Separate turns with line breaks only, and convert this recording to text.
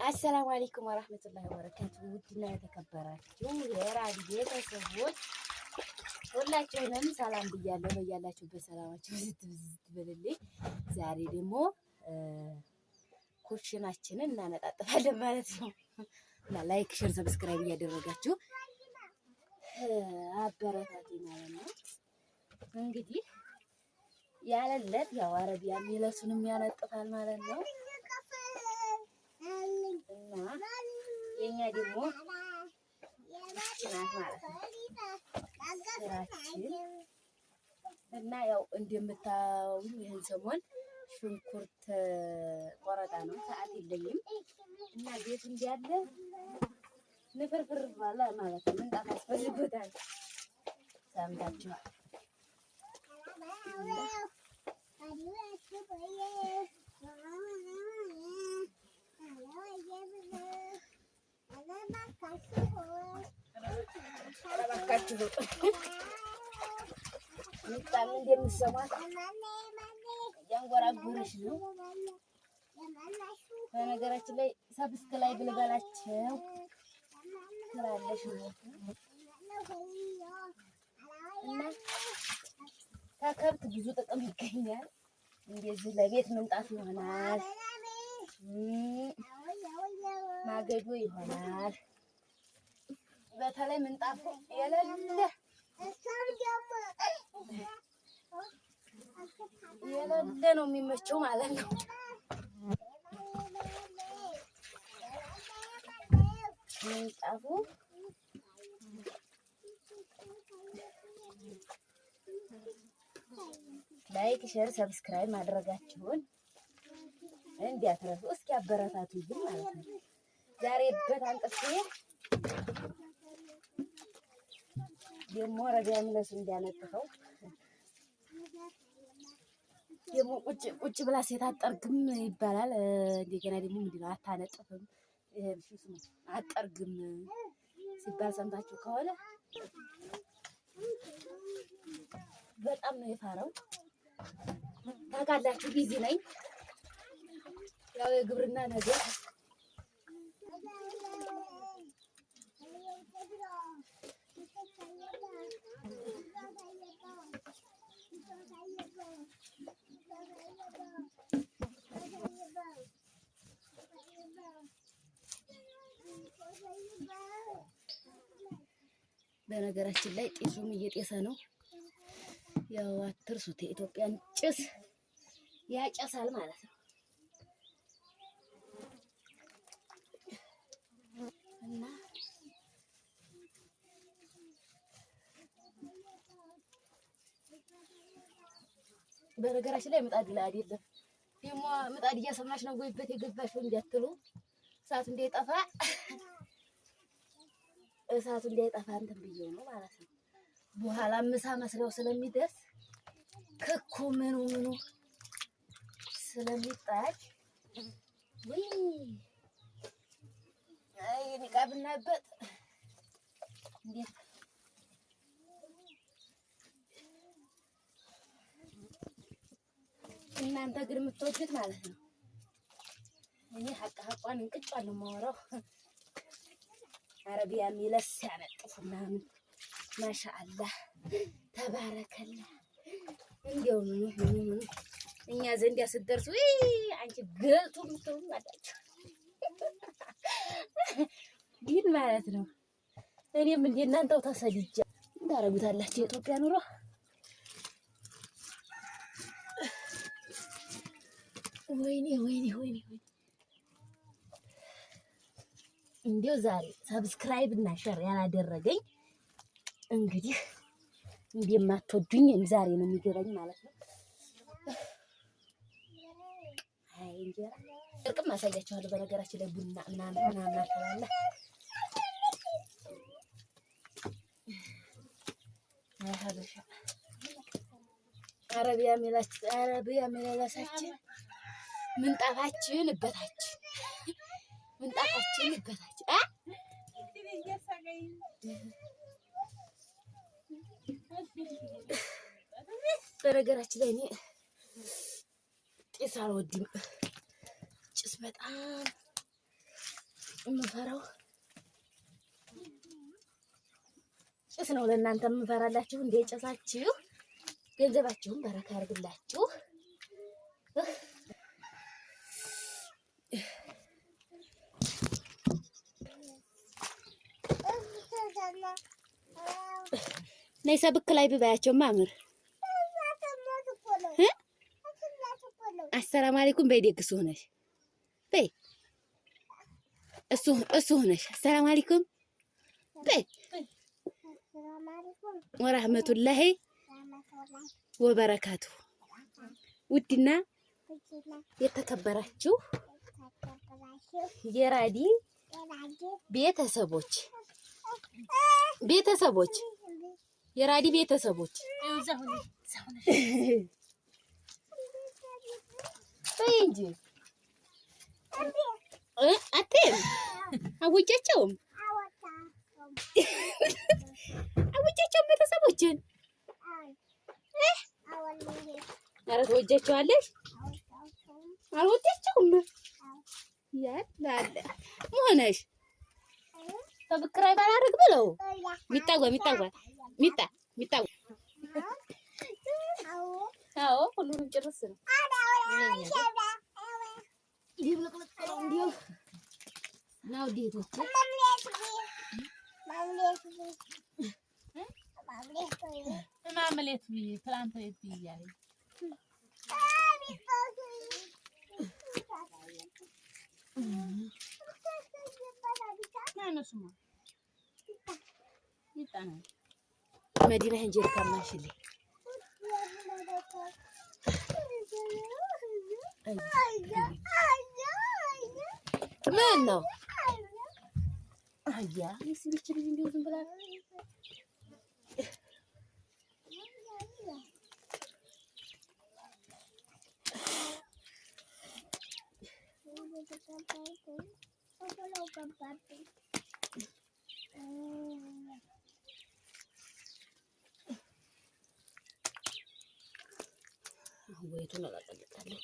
አሰላሙ አለይኩም ወራህመቱላሂ ወበረካቱሁ። ውድና የተከበራችሁ የራዲ ቤተሰቦች ሁላችሁንም ሰላም ብያለሁ። በያላችሁበት ሰላማችሁ ብዝት ብልልኝ። ዛሬ ደግሞ ኩሽናችንን እናነጣጥፋለን ማለት ነው እና ላይክ፣ ሼር፣ ሰብስክራይብ እያደረጋችሁ አበረታቱ ማለት ነው። እንግዲህ ያለለት ያው አረቢያ ሚለሱንም ያነጥፋል ማለት ነው እና የኛ ደግሞ ናት ማለት ነው ስራችን። እና ያው እንደምታዩኝ ይህን ሰሞን ሽንኩርት ቆረጣ ነው፣ ሰዓት የለኝም እና ቤቱ እንዲያለ ንፍርፍር ባለ ማለት ነው። ምንጣፍ ያስፈልጎታል። ሰምታችኋል። ምጣም እንደምትሰማት እያንጎራጎረች ነው። በነገራችን ላይ ሰብስክራይብ ልበላቸው ትላለች ማለት ነው እና ከከብት ብዙ ጥቅም ይገኛል። እንደዚህ ለቤት ምንጣፍ ይሆናል፣ ማገዶ ይሆናል። በተለይ ምንጣፉ የሌለ ነው የሚመቸው ማለት ነው። ምንጣፉ ላይክ፣ ሼር፣ ሰብስክራይብ ማድረጋችሁን እንዲያትረሱ። እስኪ አበረታቱኝ ማለት ነው። ዛሬ በታንቀስ ደግሞ ረቢያ ምለሱ እንዲያነጥፈው ደግሞ ቁጭ ብላ ሴት አጠርግም ይባላል። እንደገና ደግሞ ምንድን ነው አታነጥፍም፣ አጠርግም ሲባል ሰምታችሁ ከሆነ በጣም ነው የፋረው። ታውቃላችሁ፣ ቢዚ ነኝ ያው የግብርና ነገር በነገራችን ላይ ጢሱም እየጤሰ ነው። ያው አትርሱት፣ የኢትዮጵያን ጭስ ያጨሳል ማለት ነው እና በነገራችን ላይ ምጣድ ላይ አይደለም ደግሞ ምጣድ እያሰማሽ ነው ወይበት የገባሽው እንዲያትሉ እሳቱ እንዳይጠፋ እንትን ብዬ ነው ማለት ነው። በኋላ ምሳ መስሪያው ስለሚደርስ ክኩ ምኑ ስለሚጣድ ወይ አይ ንቃብናበት እንዴት እናንተ ግን የምትወዱት ማለት ነው። እኔ ሀቋን እንቅጫን ነው የማወራው። አረቢያ ሚለስ ያነጥፉ ምናምን ማሻአላህ ተባረከላ። እንዴው ምን እኛ ዘንድ ያስደርሱ አንቺ ገልቱ ምትሉ አላችሁ ግን ማለት ነው። እኔም እንደ እናንተው ተሰድጃ እንዳረጉታላችሁ የኢትዮጵያ ኑሮ ወይኔ እንዴው ዛሬ ሰብስክራይብ እና ሼር ያላደረገኝ እንግዲህ እንደማትወዱኝ ዛሬ ነው የሚገባኝ ማለት ነው። አይ እንጀራ እርቅም አሳያችኋለሁ። በነገራችን ላይ ቡና ምናምን አካላለ አይ ሀበሻ አረቢያ ሚላሳችን ምንጣፋችን እበታች በነገራችን ላይ እኔ ጭስ አልወድም። ጭስ በጣም የምፈራው ጭስ ነው። ለእናንተ የምፈራላችሁ እንደ ጭሳችሁ ገንዘባችሁን በረካ ያርግላችሁ። ነይ ሰብክ ላይ ብባያቸው ማምር አሰላሙ አለይኩም በይ። ደግስ ሆነሽ በይ። እሱ ሆነሽ አሰላሙ አለይኩም በይ። ወራህመቱላሂ ወበረካቱ። ውድና የተከበራችሁ የራዲ ቤተሰቦች የራዲ ቤተሰቦች በይ እንጂ አትይም አውጃቸውም ቤተሰቦችን ኧረ ትወጃቸዋለሽ? አልወጃቸውም ያላለ ሆነሽ ሰብስክራይብ አላደርግ ብለው ሚጣ አዎ ሁሉንም ጭርስ ነው። ማምሌት ፕላንት ብያለሁ። መዲና እንጀራ ካማሽልኝ ምን ነው አያ ይስብች ልጅ እንደው ዝም ብላ ወይቱን አላጠልቃለሁ